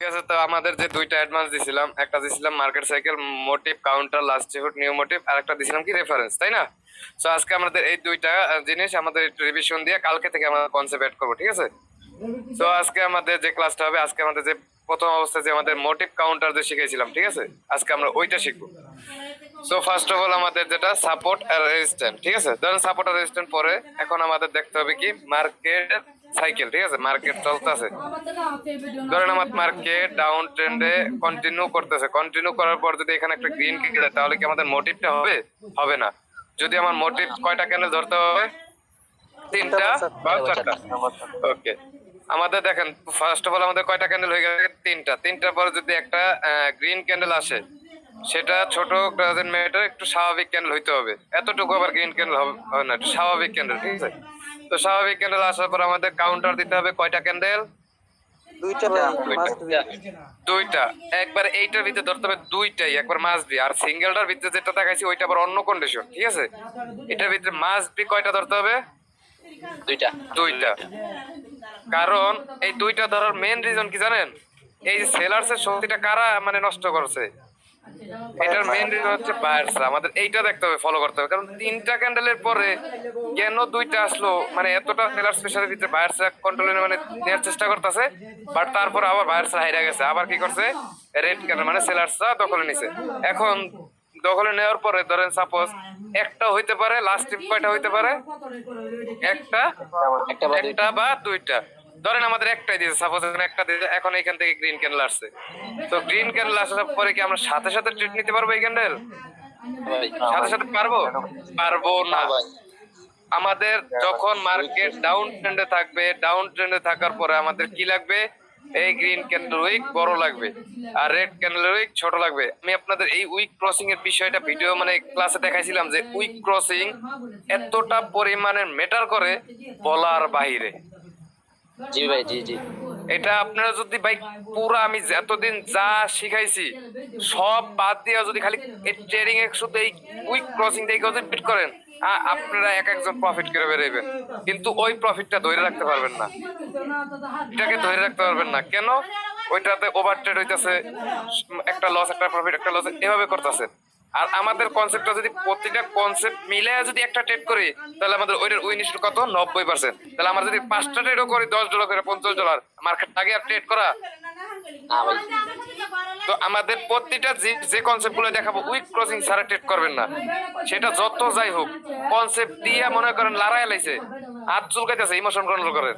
ঠিক আছে, তো আমাদের যে দুইটা অ্যাডভান্স দিছিলাম, একটা দিছিলাম market cycle motive counter last report new motive, আর একটা দিছিলাম কি রেফারেন্স, তাই না? তো আজকে আমাদের এই দুইটা জিনিস আমাদের একটু রিভিশন দিয়ে কালকে থেকে আমরা কনসেপ্ট এড করবো, ঠিক আছে? তো আজকে আমাদের যে ক্লাসটা হবে, আজকে আমাদের যে প্রথম অবস্থায় যে আমাদের মোটিভ কাউন্টার যে শিখেছিলাম, ঠিক আছে, আজকে আমরা ওইটা শিখবো। সো ফার্স্ট অফ অল আমাদের যেটা সাপোর্ট আর রেজিস্ট্যান্ট, ঠিক আছে? ধরেন সাপোর্ট আর রেজিস্ট্যান্ট পরে এখন আমাদের দেখতে হবে কি মার্কেট সাইকেল, ঠিক আছে? মার্কেট চলতেছে, ধরেন আমার মার্কেট ডাউন ট্রেন্ডে কন্টিনিউ করতেছে, কন্টিনিউ করার পর যদি এখানে একটা গ্রিন কিক দেয় তাহলে কি আমাদের মোটিভটা হবে? হবে না। যদি আমার মোটিভ কয়টা ক্যান্ডেল ধরতে হবে? তিনটা বা চারটা। ওকে, আমাদের দেখেন ফার্স্ট অফ অল আমাদের কয়টা ক্যান্ডেল হয়ে গেছে? তিনটা। তিনটার পরে যদি একটা গ্রিন ক্যান্ডেল আসে, সেটা ছোট ডাজেন্ট ম্যাটার, একটু স্বাভাবিক ক্যান্ডেল হইতে হবে। এতটুকু আবার গ্রিন ক্যান্ডেল হবে না, একটু স্বাভাবিক ক্যান্ডেল, ঠিক আছে? তো স্বাভাবিক ক্যান্ডেল আসার পর আমাদের কাউন্টার দিতে হবে কয়টা ক্যান্ডেল? দুইটা। একবার এইটার ভিতরে ধরতে হবে দুইটাই, একবার মাস্ট বি। আর সিঙ্গেলটার ভিতরে যেটা দেখাইছি ওইটা আবার অন্য কন্ডিশন, ঠিক আছে? এটার ভিতরে মাস্ট বি কয়টা ধরতে হবে? দুইটা। দুইটা। কারণ এই দুইটা ধরার মেন রিজন কি জানেন? এই যে সেলার্সের শক্তিটা কারা মানে নষ্ট করছে, এটার মেইন রিজন হচ্ছে বায়ার্সরা। আমাদের এইটা দেখতে হবে, ফলো করতে হবে। কারণ তিনটা ক্যান্ডেলের পরে কেন দুইটা আসলো, মানে এতটা সেলার স্পেশালের ভিতরে বায়ার্সরা কন্ট্রোলে মানে নেওয়ার চেষ্টা করতেছে, বাট তারপর আবার বায়ার্সরা হাইরা গেছে, আবার কি করছে? রেড ক্যান্ডেল মানে সেলার্সরা দখলে নিছে। এখন দখলে নেওয়ার পরে ধরেন সাপোজ একটা হইতে পারে, লাস্ট টিপ কয়টা হইতে পারে? একটা, একটা বা দুইটা। ধরেন আমাদের একটাই দিয়েছে, সাপোজ একটা দিয়েছে, এখন এখান থেকে গ্রিন ক্যান্ডেল আসছে। তো গ্রিন ক্যান্ডেল আসার পরে কি আমরা সাথে সাথে ট্রিট নিতে পারবো এই ক্যান্ডেল? সাথে সাথে পারবো? পারবো না। আমাদের যখন মার্কেট ডাউন ট্রেন্ডে থাকবে, ডাউন ট্রেন্ডে থাকার পরে আমাদের কি লাগবে? এই গ্রিন ক্যান্ডেল উইক বড় লাগবে, আর রেড ক্যান্ডেল উইক ছোট লাগবে। আমি আপনাদের এই উইক ক্রসিং এর বিষয়টা ভিডিও মানে ক্লাসে দেখাইছিলাম যে উইক ক্রসিং এতটা পরিমাণের ম্যাটার করে বলার বাইরে। জি ভাই, জি জি। এটা আপনারা যদি ভাই পুরো আমি এতদিন যা শিখাইছি সব বাদ দিয়ে যদি খালি ট্রেডিং এ শুধু এই উইক ক্রসিং দিয়ে যদি পিট করেন, আপনারা এক একজন প্রফিট করে বেরোবেন, কিন্তু ওই প্রফিটটা ধরে রাখতে পারবেন না। এটাকে ধরে রাখতে পারবেন না কেন? ওইটাতে ওভার ট্রেড হইতেছে, একটা লস একটা প্রফিট একটা লস এভাবে করতেছে। আর আমাদের কনসেপ্টটা যদি প্রতিটা কনসেপ্ট মিলে যদি একটা ট্রেড করি, তাহলে আমাদের ওইটার উইন রেশিও কত? 90%। তাহলে আমরা যদি পাঁচটা ট্রেডও করি $10 করে, $50, মার্কেট আগে আর ট্রেড করা। তো আমাদের প্রতিটা যে কনসেপ্ট গুলো দেখাবো উইক ক্রসিং ছাড়া ট্রেড করবেন না। সেটা যত যাই হোক, কনসেপ্ট দিয়ে মনে করেন লড়াই লাইছে, হাত চুলকাইতেছে, ইমোশন কন্ট্রোল করেন।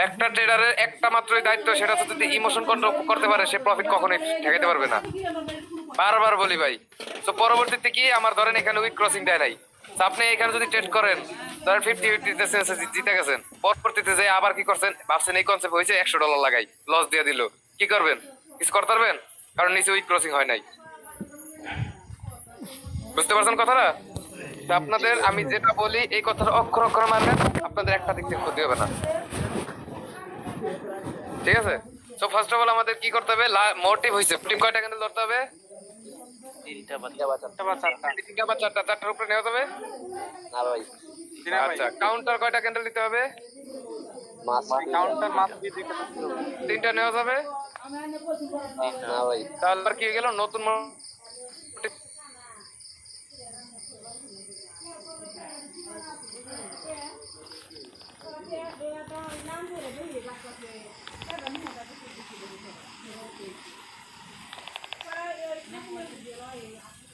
একটা ট্রেডারের একটা মাত্রই দায়িত্ব, সেটা হচ্ছে যদি ইমোশন কন্ট্রোল করতে পারে সে প্রফিট কখনোই ঠেকাইতে পারবে না। বারবার বলি ভাই। তো পরবর্তীতে কি আমার ধরেন এখানে উইক ক্রসিং দেয় নাই, তো আপনি এখানে যদি ট্রেড করেন, ধরেন 50-50 জিতে গেছেন, পরবর্তীতে যে আবার কি করছেন, ভাবছেন এই কনসেপ্ট হয়েছে $100 লাগাই, লস দিয়ে দিল, কি করবেন? কিছু করতে পারবেন? কারণ নিচে উইক ক্রসিং হয় নাই। বুঝতে পারছেন কথাটা? তো আপনাদের আমি যেটা বলি এই কথাটা অক্ষর অক্ষর মানবেন, আপনাদের একটা দিক থেকে ক্ষতি হবে না, ঠিক আছে? সো ফার্স্ট অফ অল আমাদের কি করতে হবে? মোটিভ হইছে, মোটিভ কয়টা ক্যান্ডেল ধরতে হবে? তিনটা বা চারটা। তিনটা বা চারটা। চারটার উপরে নেওয়া যাবে না ভাই, আচ্ছা, কাউন্টার কয়টা ক্যান্ডেল দিতে হবে? কাউন্টার মাছ দিয়ে তিনটা নেওয়া যাবে। না ভাই, তাহলে আর কি হয়ে গেল? নতুন motive।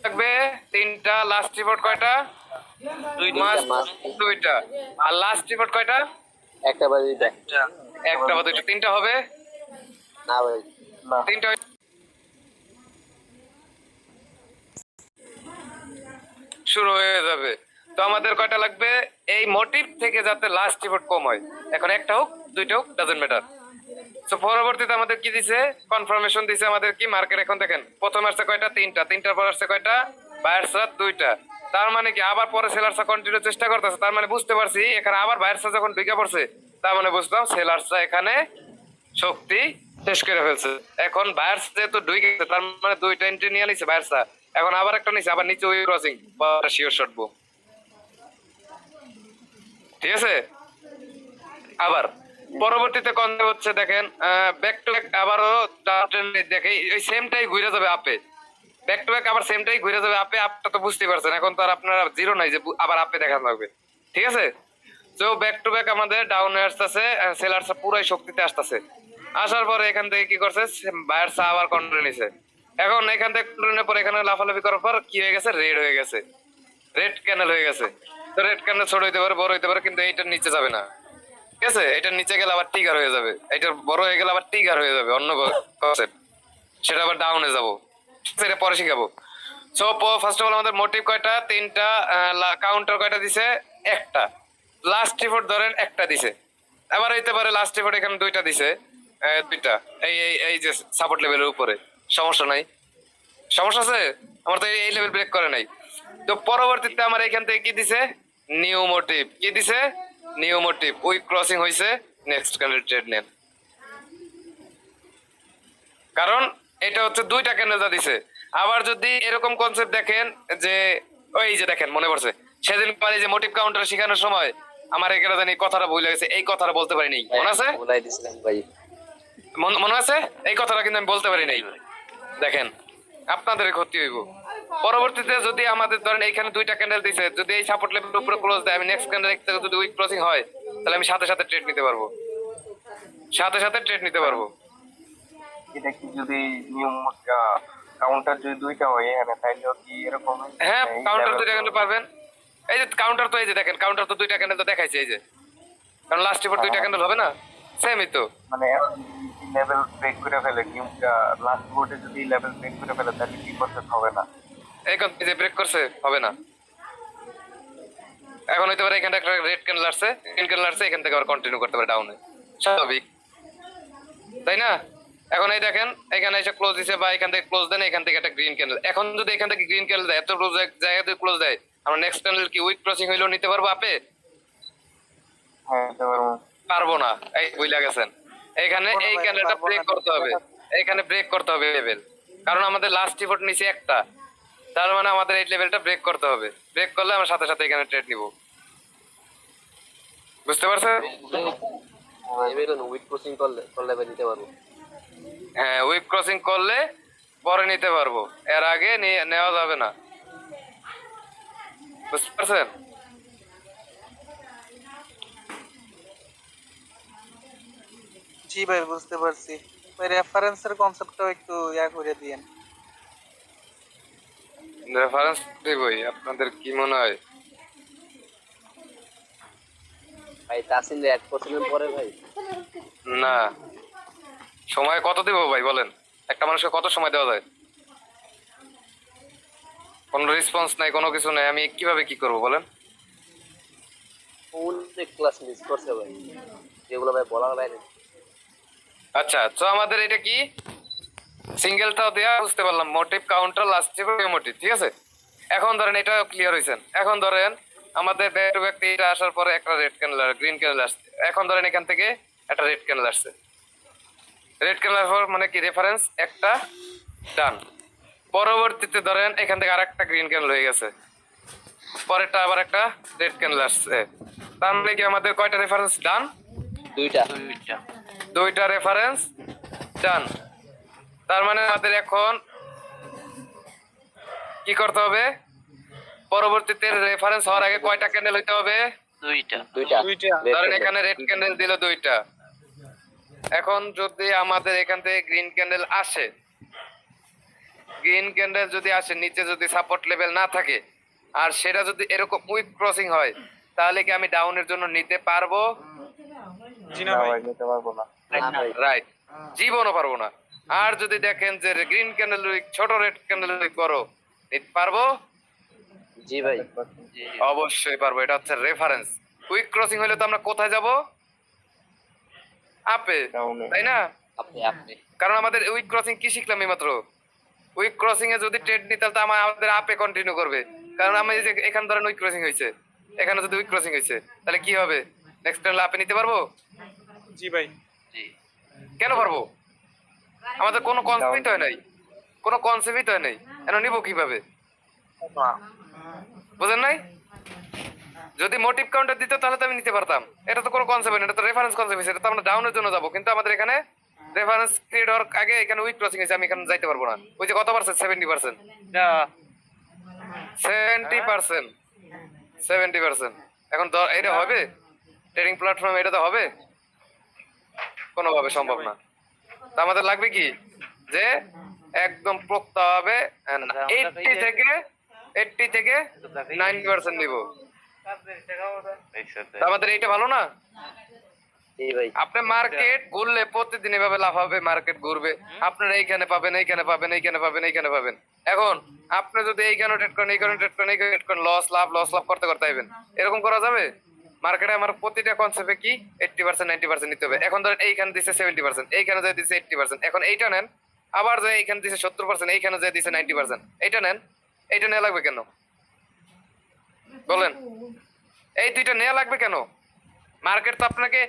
থাকবে তিনটা। লাস্ট রিপোর্ট কয়টা? দুইটা। আর লাস্ট রিপোর্ট কয়টা? একটা বা দুইটা। একটা বা দুইটা। তিনটা হবে না ভাই, তিনটা শুরু হয়ে যাবে। তো আমাদের কয়টা লাগবে? এই মোটিভ থেকে যাতে লাস্ট রিপোর্ট কম হয়, এখন একটা হোক দুইটা হোক ডাজন্ট ম্যাটার। তো পরবর্তীতে আমাদের কি দিছে? কনফার্মেশন দিছে আমাদের কি মার্কেট এখন দেখেন প্রথম আসছে কয়টা? তিনটা। তিনটার পর আসছে কয়টা? বায়ার্সরা দুইটা। তার মানে কি আবার পরে সেলার্সরা কন্টিনিউ চেষ্টা করতেছে। তার মানে বুঝতে পারছি এখানে আবার বায়ার্সরা যখন ঢুকে পড়ছে, তার মানে বুঝলাম সেলার্সরা এখানে শক্তি শেষ করে ফেলছে। এখন বায়ার্স যেহেতু ঢুকে গেছে, তার মানে দুইটা এন্ট্রি নিয়ে নিছে বায়ার্সরা, এখন আবার একটা নিছে, আবার নিচে উই ক্রসিং শিওর শটবো, ঠিক আছে? আবার পরবর্তীতে কনসেপ্ট হচ্ছে দেখেন ব্যাক টু ব্যাক আবারও দেখে ওই সেমটাই ঘুরে যাবে আপে, ব্যাক টু ব্যাক আবার সেমটাই ঘুরে যাবে আপে। আপটা তো বুঝতে পারছেন, এখন তো আর আপনারা জিরো নাই যে আবার আপে দেখা লাগবে, ঠিক আছে? তো ব্যাক টু ব্যাক আমাদের ডাউনে আসতেছে, সেলার্স পুরাই শক্তিতে আসতেছে। আসার পরে এখান থেকে কি করছে, বায়ার্স আবার কন্ট্রোল নিছে। এখন এখান থেকে কন্ট্রোল নেওয়ার পর এখানে লাফালাফি করার পর কি হয়ে গেছে, রেড হয়ে গেছে, রেড ক্যানেল হয়ে গেছে। তো রেড ক্যানেল ছোট হইতে পারে, বড় হইতে পারে, কিন্তু এইটার নিচে যাবে না, ঠিক আছে? এটার নিচে গেলে আবার টিগার হয়ে যাবে, এটার বড় হয়ে গেলে আবার টিগার হয়ে যাবে, অন্য কনসেপ্ট, সেটা আবার ডাউনে যাবো, সেটা পরে শিখাবো। সো ফার্স্ট অফ অল আমাদের মোটিভ কয়টা, তিনটা, কাউন্টার কয়টা দিছে, একটা, লাস্ট রিপোর্ট ধরেন একটা দিছে, আবার হইতে পারে লাস্ট রিপোর্ট এখানে দুইটা দিছে, দুইটা, এই এই এই যে সাপোর্ট লেভেলের উপরে, সমস্যা নাই, সমস্যা আছে, আমার তো এই লেভেল ব্রেক করে নাই। তো পরবর্তীতে আমার এখান থেকে কি দিছে, নিউ মোটিভ, কি দিছে, নিউ মোটিভ, উইক ক্রসিং হইছে, নেক্সট ক্যান্ডেল ট্রেড নেন। কারণ এটা হচ্ছে দুইটা ক্যান্ডেল যা দিছে। আবার যদি এরকম কনসেপ্ট দেখেন যে ওই যে দেখেন মনে পড়ছে সেদিন পারি যে মোটিভ কাউন্টার শেখানোর সময় আমার এখানে জানি কথাটা ভুলে গেছে, এই কথাটা বলতে পারি নাই, মনে আছে? বলাই দিছিলাম ভাই। মনে আছে এই কথাটা, কিন্তু আমি বলতে পারি নাই। দেখেন আপনাদের ক্ষতি হইব। পরবর্তীতে যদি আমাদের ধরেন এইখানে দুইটা ক্যান্ডেল দিছে, যদি এই সাপোর্ট লেভেলের উপরে ক্লোজ দেয়, আমি নেক্সট ক্যান্ডেল থেকে যদি উইক ক্রসিং হয়, তাহলে আমি সাথে সাথে ট্রেড নিতে পারবো, সাথে সাথে ট্রেড নিতে পারবো। এটা কি যদি নিয়ম কাউন্টার যদি দুইটা হয় এখানে তাইলেও কি এরকম হ্যাঁ, কাউন্টার দুইটা ক্যান্ডেল পারবেন। এই যে কাউন্টার তো এই যে দেখেন, কাউন্টার তো দুইটা ক্যান্ডেল তো দেখাইছে, এই যে, কারণ লাস্ট রিপোর্ট দুইটা ক্যান্ডেল হবে না, সেমই তো। মানে লেভেল ব্রেক করে ফেলে নিয়মটা লাস্ট বোর্ডে যদি লেভেল ব্রেক করে ফেলে তাহলে কি করতে হবে না? এই যে ব্রেক করছে হবে না, এখন হইতে পারে এখানে একটা রেড ক্যান্ডেল আসছে, গ্রিন ক্যান্ডেল আসছে, এখান থেকে আবার কন্টিনিউ করতে পারে ডাউনে, স্বাভাবিক, তাই না? এখন এই দেখেন এখানে এসে ক্লোজ দিছে, বা এখান থেকে ক্লোজ দেন, এখান থেকে একটা গ্রিন ক্যান্ডেল, এখন যদি এখান থেকে গ্রিন ক্যান্ডেল দেয়, এত ক্লোজ জায়গা থেকে ক্লোজ দেয়, আমরা নেক্সট ক্যান্ডেল কি উইক ক্রসিং হইলেও নিতে পারবো আপে? হ্যাঁ এবার পারবো না, এই বুঝলা গেছেন। এখানে এই ক্যান্ডেলটা ব্রেক করতে হবে, এখানে ব্রেক করতে হবে লেভেল, কারণ আমাদের লাস্ট রিপোর্ট নিচে একটা, তার মানে আমাদের এই লেভেলটা ব্রেক করতে হবে, ব্রেক করলে আমরা সাথে সাথে এখানে ট্রেড নিব, বুঝতে পারছেন? এবার উইক ক্রসিং করলে নিতে পারবো। হ্যাঁ, উইক ক্রসিং করলে পরে নিতে পারবো, এর আগে নেওয়া যাবে না, বুঝতে পারছেন? জি ভাই বুঝতে পারছি। ভাই রেফারেন্সের কনসেপ্টটাও একটু করে দিয়েন। রেফারেন্স দিবই, আপনাদের কি মনে হয়? ভাই তাসিন 1% পরে ভাই। না, সময় কত দেবো ভাই বলেন, একটা মানুষকে কত সময় দেওয়া যায়? কোনো রেসপন্স নাই, কোনো কিছু নাই, আমি কিভাবে কি করব বলেন? অনেক ক্লাস মিস করছে ভাই, যেগুলো ভাই বলা হয় না। আচ্ছা, তো আমাদের এটা কি সিঙ্গেলটাও দেয়া বুঝতে পারলাম, মোটিভ কাউন্টার লাস্ট মোটিভ, ঠিক আছে? এখন ধরেন এটা ক্লিয়ার হয়েছেন, এখন ধরেন আমাদের ব্যাক টু ব্যাক এটা আসার পরে একটা রেড ক্যান্ডেল আর গ্রিন ক্যান্ডেল আসছে, এখন ধরেন এখান থেকে একটা রেড ক্যান্ডেল আসছে, রেড ক্যান্ডেল আসার মানে কি রেফারেন্স একটা ডান। পরবর্তীতে ধরেন এখান থেকে আরেকটা গ্রিন ক্যান্ডেল হয়ে গেছে, পরেরটা আবার একটা রেড ক্যান্ডেল আসছে, তার মানে কি আমাদের কয়টা রেফারেন্স ডান? দুইটা। দুইটা রেফারেন্স ডান। তার মানে আমাদের এখন কি করতে হবে, পরবর্তীতে রেফারেন্স হওয়ার আগে কয়টা ক্যান্ডেল হইতে হবে? দুইটা। ধরেন এখানে রেড ক্যান্ডেল দিল দুইটা, এখন যদি আমাদের এখান থেকে গ্রিন ক্যান্ডেল আসে, গ্রিন ক্যান্ডেল যদি আসে, নিচে যদি সাপোর্ট লেভেল না থাকে, আর সেটা যদি এরকম উইক ক্রসিং হয়, তাহলে কি আমি ডাউনের জন্য নিতে পারবো? না ভাই নিতে পারবো না। না ভাই। রাইট, জীবনও পারবো না। আর যদি দেখেন যে গ্রিন ক্যান্ডেল উইক, ছোট রেড ক্যান্ডেল উইক করো, নিতে পারবো? জি ভাই। অবশ্যই পারবো, এটা হচ্ছে রেফারেন্স। উইক ক্রসিং হলে তো আমরা কোথায় যাব? আপে, ডাউনে। তাই না? আপনি কারণ আমাদের উইক ক্রসিং কি শিখলাম এইমাত্র, উইক ক্রসিং এ যদি ট্রেড নিই তাহলে তো আমাদের আপে কন্টিনিউ করবে, কারণ আমি এই যে এখানে ধরেন উইক ক্রসিং হয়েছে, এখানে যদি উইক ক্রসিং হয়েছে, তাহলে কি হবে, নেক্সট টাইম আপে নিতে পারবো? জি ভাই। জি। কেন পারবো? আমাদের কোনো কনসেপ্ট হয় নাই, কোনো কনসেপ্ট হয় নাই, এখন নিবো কিভাবে? বুঝেন নাই? যদি মোটিভ কাউন্টার দিত তাহলে তো আমি নিতে পারতাম। এটা তো কোনো কনসেপ্ট না, এটা তো রেফারেন্স কনসেপ্ট, এটা তো আমরা ডাউনের জন্য যাবো, কিন্তু আমাদের এখানে রেফারেন্স ক্রিয়েট হওয়ার আগে এখানে উইক ক্রসিং হয়েছে, আমি এখানে যাইতে পারবো না। ওই যে কত পার্সেন্ট? 70%। 70%। এখন এটা হবে ট্রেডিং প্ল্যাটফর্ম? এটা তো হবে? কোনোভাবে সম্ভব না। তা আমাদের লাগবে কি, যে একদম পোক্তা হবে 80 থেকে 90% নিব। তা আমাদের এইটা ভালো না? জি ভাই। আপনি মার্কেট ঘুরলে প্রতিদিন এভাবে লাভ হবে, মার্কেট ঘুরবে, আপনারা এইখানে পাবেন, এইখানে পাবেন, এইখানে পাবেন, এইখানে পাবেন। এখন আপনি যদি এইখানে ট্রেড করেন, এইখানে ট্রেড করেন, এইখানে ট্রেড করেন, লস লাভ করতে করতে আইবেন, এরকম করা যাবে? মার্কেটে আমার প্রতিটা কনসেপ্টে কি 80% 90% নিতে হবে। এখন ধরেন এইখানে দিচ্ছে 70%, এইখানে যায় দিচ্ছে 80%, এখন এইটা নেন, আবার যায় এইখানে দিচ্ছে 70%, এইখানে যায় দিচ্ছে 90%, এইটা নেন। এইটা নেওয়া লাগবে কেন বলেন? এই দুইটা নেওয়া লাগবে কেন? মার্কেট তো আপনাকে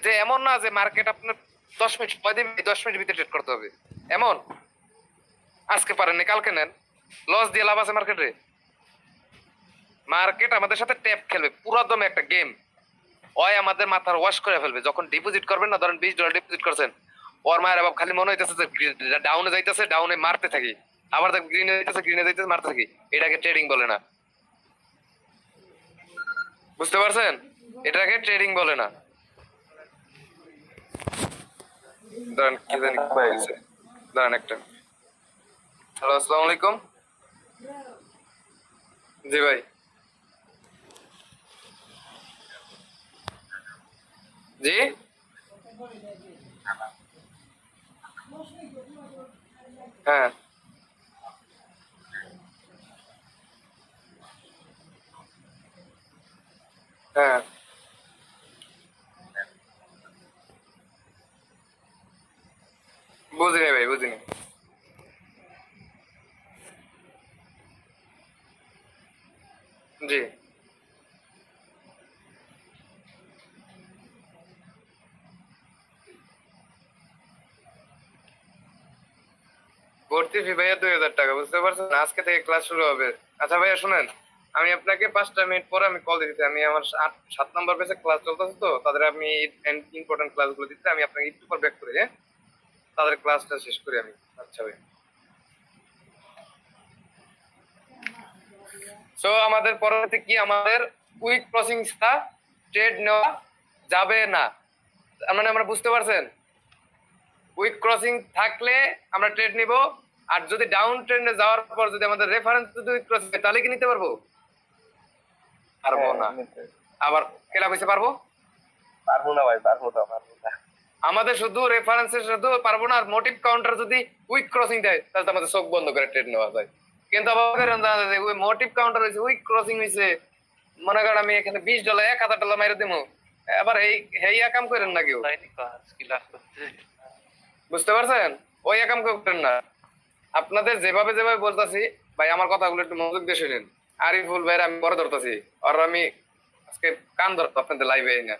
যে এমন না যে মার্কেট আপনার 10 মিনিট সময় দিবে, 10 মিনিট ভিতরে ট্রেড করতে হবে এমন। আজকে পারেননি, কালকে নেন, লস দিয়ে লাভ আছে মার্কেটে? মার্কেট আমাদের সাথে ট্যাপ খেলবে, পুরো দমে একটা গেম। ওই আমাদের মাথার ওয়াশ করে ফেলবে। যখন ডিপোজিট করবেন না, ধরেন $20 ডিপোজিট করছেন, ওর মায়ের বাপ খালি মনে হইতেছে যে ডাউনে যাইতেছে, ডাউনে মারতে থাকি, আবার দেখ গ্রিনে যাইতেছে মারতে থাকি। এটাকে ট্রেডিং বলে না, বুঝতে পারছেন? এটাকে ট্রেডিং বলে না। দাঁড়ান, কি জানি হয়েছে, দাঁড়ান একটা। হ্যালো, আসসালামু আলাইকুম। জি ভাই। জি হ্যাঁ হ্যাঁ, বুঝিনি ভাই, বুঝিনি। জি, ভর্তি ফি ভাইয়া 2000 টাকা, বুঝতে পারছেন? আজকে থেকে ক্লাস শুরু হবে। আচ্ছা ভাইয়া শুনেন, আমি আপনাকে 5টা মিনিট পরে আমি কল দিতে, আমি আমার 7 নম্বর পেজে ক্লাস চলতেছে, তো তাদের আমি ইম্পর্টেন্ট ক্লাসগুলো দিতে, আমি আপনাকে একটু পর ব্যাক করি, হ্যাঁ? তাদের ক্লাসটা শেষ করি আমি। আচ্ছা ভাই। সো আমাদের পরবর্তী কি, আমাদের কুইক ক্রসিং ছাড়া ট্রেড নেওয়া যাবে না। মানে আমরা বুঝতে পারছেন, উইক ক্রসিং থাকলে আমরা ট্রেড নিব, আর যদি ডাউন ট্রেন্ডে যাওয়ার পর যদি আমাদের রেফারেন্স যদি উইক ক্রসিং তাহলে কি নিতে পারবো? পারবো না। আবার কেলা কইছে পারবো? পারবো না ভাই, পারবো না। আমাদের শুধু রেফারেন্সের শুধু পারবো না, আর মোটিভ কাউন্টার যদি উইক ক্রসিং দেয় তাহলে তো আমাদের চোখ বন্ধ করে ট্রেড নেওয়া যায়। কিন্তু আবার মোটিভ কাউন্টার হয়েছে, উইক ক্রসিং হয়েছে, মনে করেন আমি এখানে $20 $1000 মাইরে দিব, এবার এই কাম করেন না কেউ, বুঝতে পারছেন? ওই কাম করেন না। আপনাদের যেভাবে যেভাবে বলতেছি ভাই, আমার কথাগুলো একটু মনোযোগ দিয়ে শুনেন। আরিফুল ভাইয়ের আমি পরে ধরতেছি, আর আমি আজকে কান ধরতো আপনাদের লাইভে না।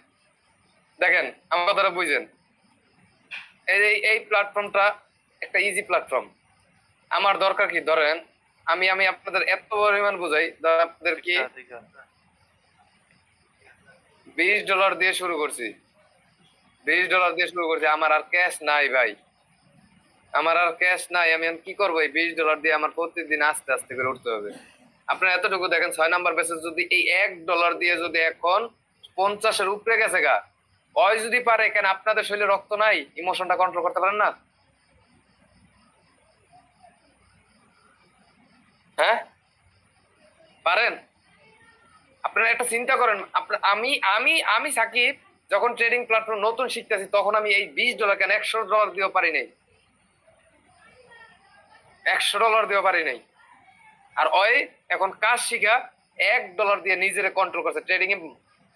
দেখেন আমার কথাটা বুঝেন, এই প্ল্যাটফর্মটা একটা ইজি প্ল্যাটফর্ম। আমার দরকার কি, ধরেন আমি আপনাদের এত পরিমাণ বুঝাই, ধরেন আপনাদের কি $20 দিয়ে শুরু করছি, আমার আর ক্যাশ নাই ভাই, আমার আর ক্যাশ নাই। আমি কি করবো? এই $20 দিয়ে আমার প্রতিদিন আস্তে আস্তে করে উঠতে হবে। আপনারা এতটুকু দেখেন, 6 নম্বর বেসে যদি এই $1 দিয়ে যদি এখন 50-এর উপরে গেছে গা, ওই যদি পারে, কেন আপনাদের শরীরে রক্ত নাই? ইমোশনটা কন্ট্রোল করতে পারেন না? হ্যাঁ পারেন? আপনারা একটা চিন্তা করেন, আমি আমি আমি সাকিব যখন ট্রেডিং প্ল্যাটফর্ম নতুন শিখতেছি, তখন আমি এই $20 কেন $100 দিয়েও পারি নাই, $100 দিয়েও পারি নাই। আর ওই এখন কাজ শিখা $1 দিয়ে নিজেরে কন্ট্রোল করছে। Trading A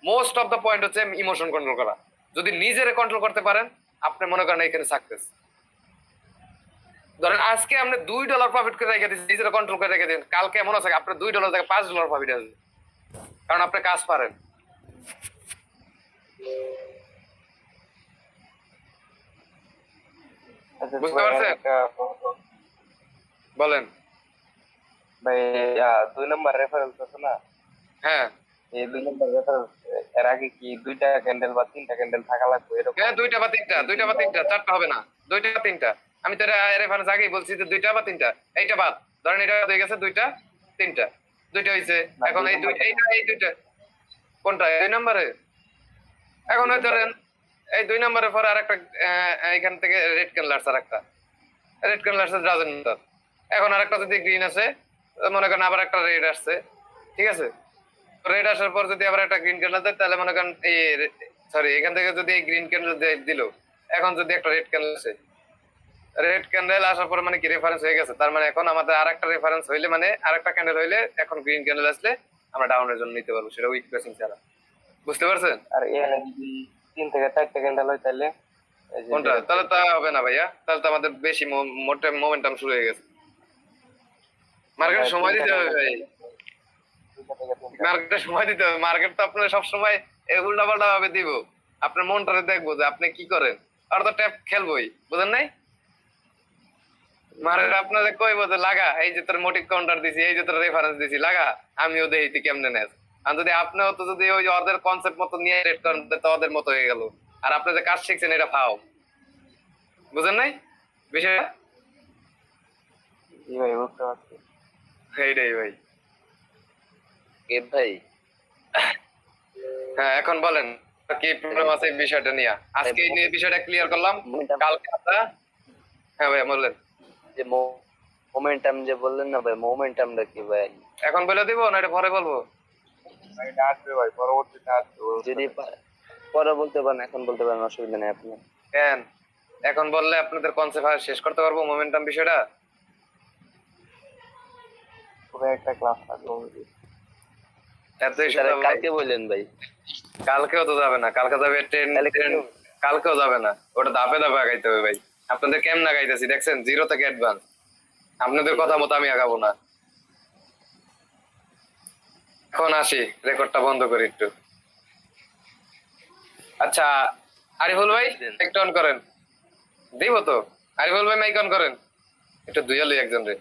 most of the point হচ্ছে ইমোশন কন্ট্রোল করা। যদি নিজেরে কন্ট্রোল করতে পারেন, আপনি মনে করেন এখানে সাকসেস। ধরেন আজকে আপনি $2 প্রফিট করে রেখে দিচ্ছেন, নিজেরা কন্ট্রোল করে রেখে দিন, কালকে এমন আছে আপনার $2 থেকে $5 প্রফিট আসবে, কারণ আপনি কাজ পারেন। আচ্ছা বুঝতে ভাই, পারছেন? বলেন। ভাই 2 নম্বর রেফারেন্স আছে না, হ্যাঁ এই 2 ঘন্টার ব্যাপার এর আগে কি 2টা ক্যান্ডেল বা 3টা ক্যান্ডেল থাকা লাগবে এরকম? হ্যাঁ 2টা বা 3টা, চারটা হবে না, 2টা বা 3টা। আমি তো রেফারেন্স আগেই বলছি যে 2টা বা 3টা। এইটা বাদ ধরেন, এটা হয়ে গেছে 2টা 3টা, 2টা হয়েছে। এখন এই এই 2টা কোনটা 2 নম্বরে? এখন ওই ধরেন এই 2 নম্বরের পরে আরেকটা এখান থেকে রেড ক্যান্ডেল আসছে, আরেকটা রেড ক্যান্ডেল আসছে রাজনীতি। এখন আরেকটা যদি গ্রিন আসে, মনে করেন আবার একটা রেড আসছে, ঠিক আছে? রেড আসার পর যদি আবার একটা গ্রিন ক্যান্ডেল দেয়, তাহলে মনে করেন এই সরি এখান থেকে যদি এই গ্রিন ক্যান্ডেল দিল, এখন যদি একটা রেড ক্যান্ডেল আসে, রেড ক্যান্ডেল আসার পর মানে কি রেফারেন্স হয়ে গেছে, তার মানে এখন আমাদের আরেকটা রেফারেন্স হইলে, মানে আরেকটা ক্যান্ডেল হইলে এখন গ্রিন ক্যান্ডেল আসলে আমরা ডাউনের জন্য নিতে পারবো, সেটা উইক প্রেসিং ছাড়া। বুঝতে পারছেন? আর এখানে যদি 3 থেকে 4টা ক্যান্ডেল হয় তাহলে এই যে কোনটা? তাহলে তা হবে না ভাইয়া, তাহলে তো আমাদের বেশি মোমেন্টাম শুরু হয়ে গেছে। মার্কেটে সময় দিতে হবে ভাই, 2টা থেকে 3টা। মার্কেটে সময় দিতে হবে। মার্কেট তো আপনার সবসময় উল্টা পাল্টা ভাবে দিব। আপনার মনটারে দেখবো যে আপনি কি করেন, আর তো ট্যাপ খেলবোই, বুঝেন নাই? মার্কেট আপনাদের কইবো যে লাগা, এই যে তোর মোটিভ কাউন্টার দিছি, এই যে তোর রেফারেন্স দিছি, লাগা, আমিও দেখি তুই কেমনে নেস। আর যদি আপনিও তো যদি ওই যে ওদের কনসেপ্ট মতো নিয়ে রেড করেন, তো ওদের মতো হয়ে গেল। আর আপনি যে কাজ শিখছেন এটা ফাও, বুঝেন নাই বিষয়টা? জি ভাই বুঝতে পারছি। এইটাই ভাই। গেব ভাই, হ্যাঁ এখন বলেন কি প্রবলেম আছে এই বিষয়টা নিয়ে। আজকে এই নিয়ে বিষয়টা ক্লিয়ার করলাম, কালকে আমরা, হ্যাঁ ভাই বললেন। যে মোমেন্টাম যে বললেন না ভাই, মোমেন্টামটা কি ভাই? এখন বলে দিব না এটা পরে বলবো? ভাই এটা আসবে ভাই, পরবর্তীতে আসবে। যদি পরে বলতে পারেন, এখন বলতে পারেন, অসুবিধা নেই আপনি। কেন এখন বললে আপনাদের কনসেপ্ট শেষ করতে পারবো মোমেন্টাম বিষয়টা? পুরো একটা ক্লাস লাগবে। এত ইস্যু তাহলে তো ভাই। কালকে বললেন ভাই। কালকেও তো যাবে না, কালকে যাবে ট্রেন, তাহলে কালকেও যাবে না, ওটা ধাপে ধাপে আগাইতে হবে ভাই। আপনাদের কেমন আগাইতেছি দেখছেন, 0 থেকে অ্যাডভান্স। আপনাদের কথা মতো আমি আগাবো না। এখন আসি, রেকর্ডটা বন্ধ করি একটু। আচ্ছা আরিফুল ভাই একটু অন করেন, দিব তো। আরিফুল ভাই মাইক অন করেন, একটু দুইয়া লই একজন রে।